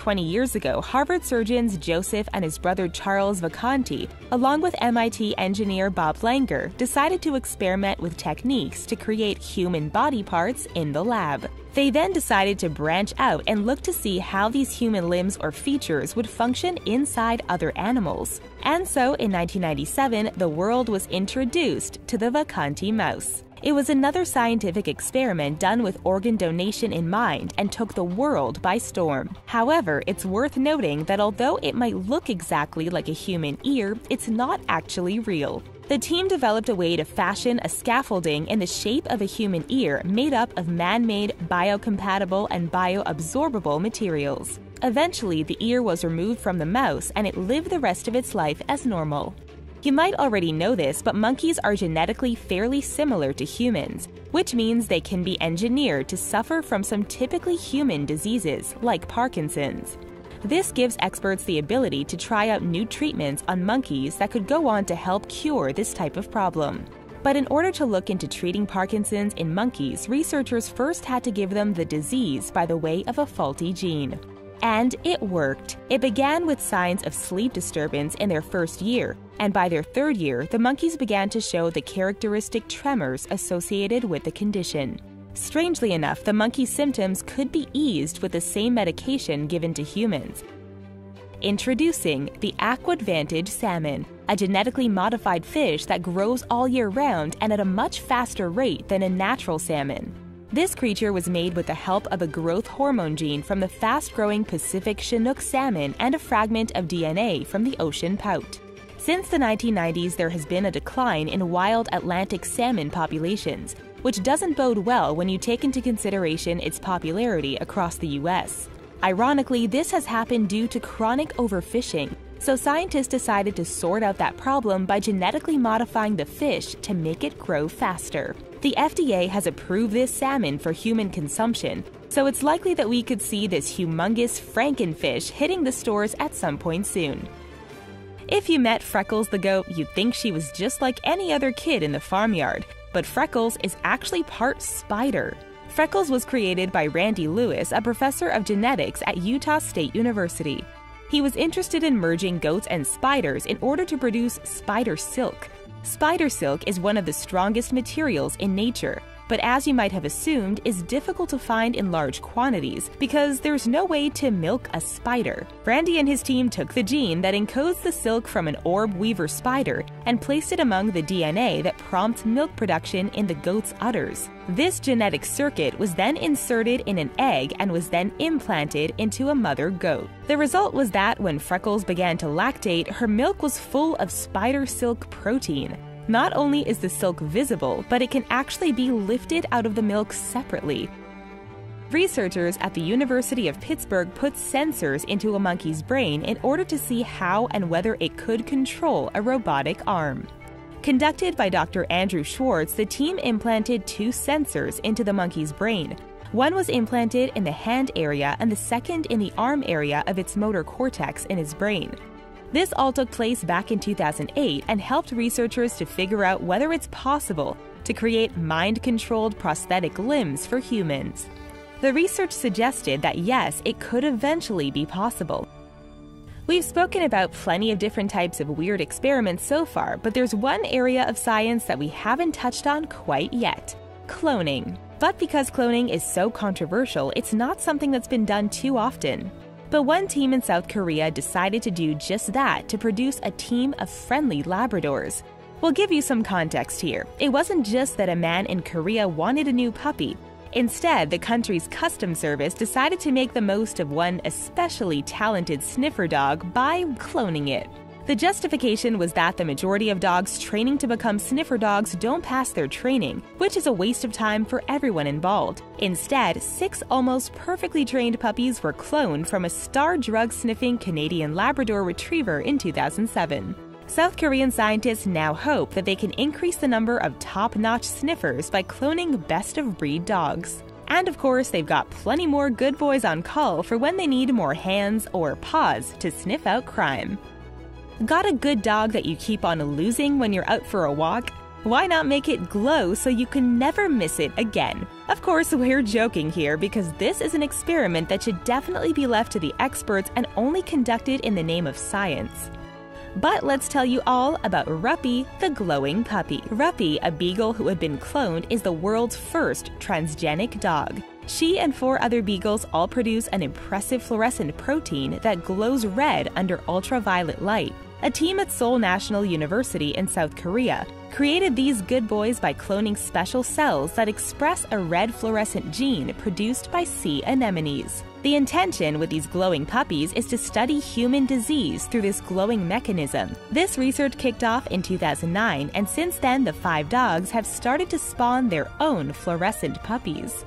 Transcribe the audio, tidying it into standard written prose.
20 years ago, Harvard surgeons Joseph and his brother Charles Vacanti, along with MIT engineer Bob Langer, decided to experiment with techniques to create human body parts in the lab. They then decided to branch out and look to see how these human limbs or features would function inside other animals. And so, in 1997, the world was introduced to the Vacanti mouse. It was another scientific experiment done with organ donation in mind and took the world by storm. However, it's worth noting that although it might look exactly like a human ear, it's not actually real. The team developed a way to fashion a scaffolding in the shape of a human ear made up of man-made, biocompatible, and bioabsorbable materials. Eventually, the ear was removed from the mouse and it lived the rest of its life as normal. You might already know this, but monkeys are genetically fairly similar to humans, which means they can be engineered to suffer from some typically human diseases, like Parkinson's. This gives experts the ability to try out new treatments on monkeys that could go on to help cure this type of problem. But in order to look into treating Parkinson's in monkeys, researchers first had to give them the disease by the way of a faulty gene. And it worked. It began with signs of sleep disturbance in their first year, and by their third year, the monkeys began to show the characteristic tremors associated with the condition. Strangely enough, the monkey's symptoms could be eased with the same medication given to humans. Introducing the AquAdvantage salmon, a genetically modified fish that grows all year round and at a much faster rate than a natural salmon. This creature was made with the help of a growth hormone gene from the fast-growing Pacific Chinook salmon and a fragment of DNA from the ocean pout. Since the 1990s, there has been a decline in wild Atlantic salmon populations, which doesn't bode well when you take into consideration its popularity across the U.S. Ironically, this has happened due to chronic overfishing, so scientists decided to sort out that problem by genetically modifying the fish to make it grow faster. The FDA has approved this salmon for human consumption, so it's likely that we could see this humongous Frankenfish hitting the stores at some point soon. If you met Freckles the goat, you'd think she was just like any other kid in the farmyard, but Freckles is actually part spider. Freckles was created by Randy Lewis, a professor of genetics at Utah State University. He was interested in merging goats and spiders in order to produce spider silk. Spider silk is one of the strongest materials in nature, but as you might have assumed, is difficult to find in large quantities because there's no way to milk a spider. Randy and his team took the gene that encodes the silk from an orb weaver spider and placed it among the DNA that prompts milk production in the goat's udders. This genetic circuit was then inserted in an egg and was then implanted into a mother goat. The result was that when Freckles began to lactate, her milk was full of spider silk protein. Not only is the silk visible, but it can actually be lifted out of the milk separately. Researchers at the University of Pittsburgh put sensors into a monkey's brain in order to see how and whether it could control a robotic arm. Conducted by Dr. Andrew Schwartz, the team implanted 2 sensors into the monkey's brain. One was implanted in the hand area and the second in the arm area of its motor cortex in his brain. This all took place back in 2008 and helped researchers to figure out whether it's possible to create mind-controlled prosthetic limbs for humans. The research suggested that yes, it could eventually be possible. We've spoken about plenty of different types of weird experiments so far, but there's one area of science that we haven't touched on quite yet: cloning. But because cloning is so controversial, it's not something that's been done too often. But one team in South Korea decided to do just that to produce a team of friendly Labradors. We'll give you some context here. It wasn't just that a man in Korea wanted a new puppy. Instead, the country's customs service decided to make the most of one especially talented sniffer dog by cloning it. The justification was that the majority of dogs training to become sniffer dogs don't pass their training, which is a waste of time for everyone involved. Instead, 6 almost perfectly trained puppies were cloned from a star drug-sniffing Canadian Labrador Retriever in 2007. South Korean scientists now hope that they can increase the number of top-notch sniffers by cloning best-of-breed dogs. And of course, they've got plenty more good boys on call for when they need more hands or paws to sniff out crime. Got a good dog that you keep on losing when you're out for a walk? Why not make it glow so you can never miss it again? Of course, we're joking here because this is an experiment that should definitely be left to the experts and only conducted in the name of science. But let's tell you all about Ruppy, the glowing puppy. Ruppy, a beagle who had been cloned, is the world's first transgenic dog. She and 4 other beagles all produce an impressive fluorescent protein that glows red under ultraviolet light. A team at Seoul National University in South Korea created these good boys by cloning special cells that express a red fluorescent gene produced by sea anemones. The intention with these glowing puppies is to study human disease through this glowing mechanism. This research kicked off in 2009, and since then the 5 dogs have started to spawn their own fluorescent puppies.